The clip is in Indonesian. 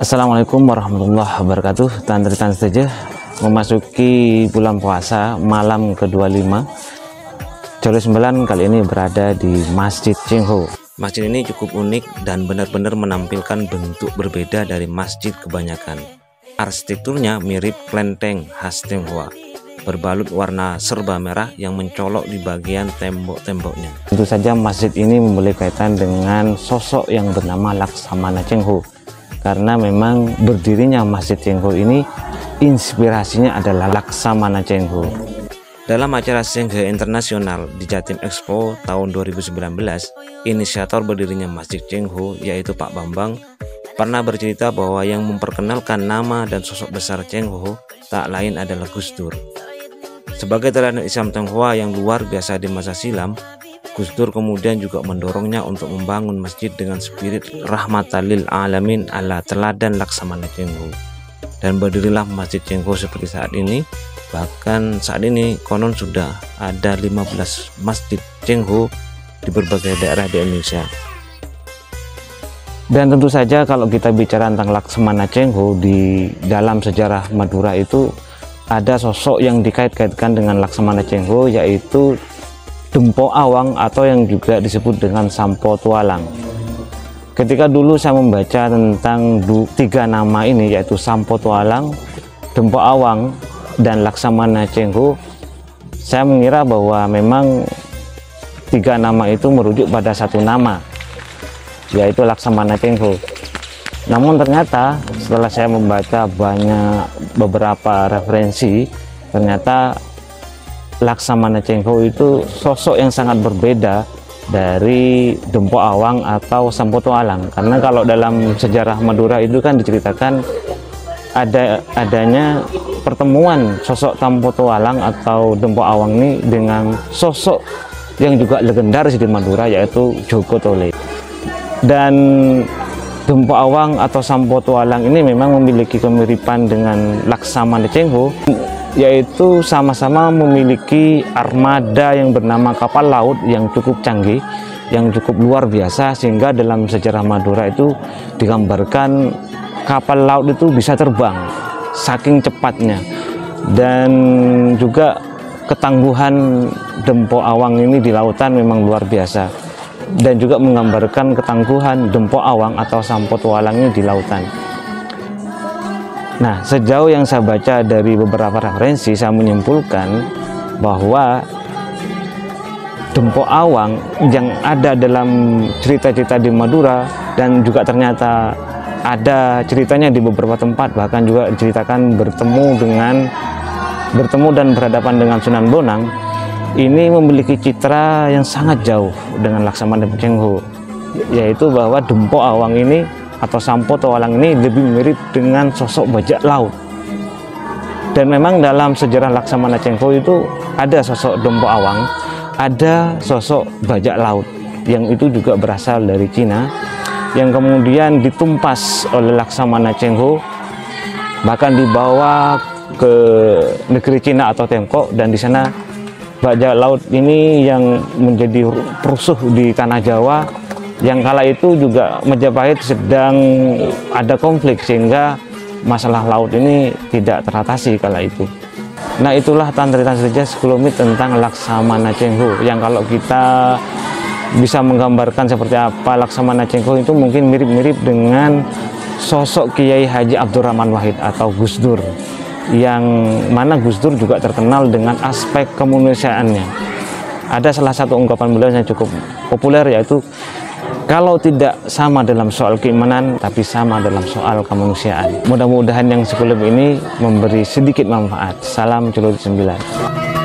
Assalamualaikum warahmatullahi wabarakatuh. Tantri-tantri saja memasuki bulan puasa malam ke-25. Jolo 9 kali ini berada di Masjid Cengho. Masjid ini cukup unik dan benar-benar menampilkan bentuk berbeda dari masjid kebanyakan. Arsitekturnya mirip kelenteng khas Tionghoa, berbalut warna serba merah yang mencolok di bagian tembok-temboknya. Tentu saja masjid ini memiliki kaitan dengan sosok yang bernama Laksamana Cengho, karena memang berdirinya Masjid Cengho ini inspirasinya adalah Laksamana Cengho. Dalam acara Shenghe Internasional di Jatim Expo tahun 2019, inisiator berdirinya Masjid Cengho yaitu Pak Bambang pernah bercerita bahwa yang memperkenalkan nama dan sosok besar Cengho tak lain adalah Gus Dur. Sebagai teladan Islam Tionghoa yang luar biasa di masa silam, Gus Dur kemudian juga mendorongnya untuk membangun masjid dengan spirit rahmatan lil alamin ala teladan Laksamana Cengho. Dan berdirilah Masjid Cengho seperti saat ini. Bahkan saat ini konon sudah ada 15 Masjid Cengho di berbagai daerah di Indonesia. Dan tentu saja kalau kita bicara tentang Laksamana Cengho, di dalam sejarah Madura itu ada sosok yang dikait-kaitkan dengan Laksamana Cengho, yaitu Dempo Awang atau yang juga disebut dengan Sampo Tualang. Ketika dulu saya membaca tentang tiga nama ini, yaitu Sampo Tualang, Dempo Awang, dan Laksamana Cengho, saya mengira bahwa memang tiga nama itu merujuk pada satu nama, yaitu Laksamana Cengho. Namun ternyata setelah saya membaca beberapa referensi, ternyata Laksamana Cengho itu sosok yang sangat berbeda dari Dempo Awang atau Sampo Tualang. Karena kalau dalam sejarah Madura itu kan diceritakan adanya pertemuan sosok Sampo Tualang atau Dempo Awang ini dengan sosok yang juga legendaris di Madura, yaitu Joko Tole. Dan Dempo Awang atau Sampo Tualang ini memang memiliki kemiripan dengan Laksamana Cengho, yaitu sama-sama memiliki armada yang bernama kapal laut yang cukup canggih, yang cukup luar biasa, sehingga dalam sejarah Madura itu digambarkan kapal laut itu bisa terbang saking cepatnya. Dan juga ketangguhan Dempo Awang ini di lautan memang luar biasa, dan juga menggambarkan ketangguhan Dempo Awang atau Sampo Tualang ini di lautan. Nah, sejauh yang saya baca dari beberapa referensi, saya menyimpulkan bahwa Dempo Awang yang ada dalam cerita-cerita di Madura, dan juga ternyata ada ceritanya di beberapa tempat, bahkan juga diceritakan bertemu dan berhadapan dengan Sunan Bonang, ini memiliki citra yang sangat jauh dengan Laksamana Cengho, yaitu bahwa Dempo Awang ini atau Sampo Tualang ini lebih mirip dengan sosok bajak laut. Dan memang dalam sejarah Laksamana Cengho itu ada sosok Dempo Awang, ada sosok bajak laut yang itu juga berasal dari Cina, yang kemudian ditumpas oleh Laksamana Cengho, bahkan dibawa ke negeri Cina atau Tiongkok, dan di sana bajak laut ini yang menjadi perusuh di tanah Jawa, yang kala itu juga Majapahit sedang ada konflik, sehingga masalah laut ini tidak teratasi kala itu. Nah, itulah tantri-tantri saja sekelumit tentang Laksamana Cengho, yang kalau kita bisa menggambarkan seperti apa Laksamana Cengho itu mungkin mirip-mirip dengan sosok Kiai Haji Abdurrahman Wahid atau Gus Dur, yang mana Gus Dur juga terkenal dengan aspek kemanusiaannya. Ada salah satu ungkapan beliau yang cukup populer, yaitu kalau tidak sama dalam soal keimanan, tapi sama dalam soal kemanusiaan. Mudah-mudahan yang sebelum ini memberi sedikit manfaat. Salam Jolo 9.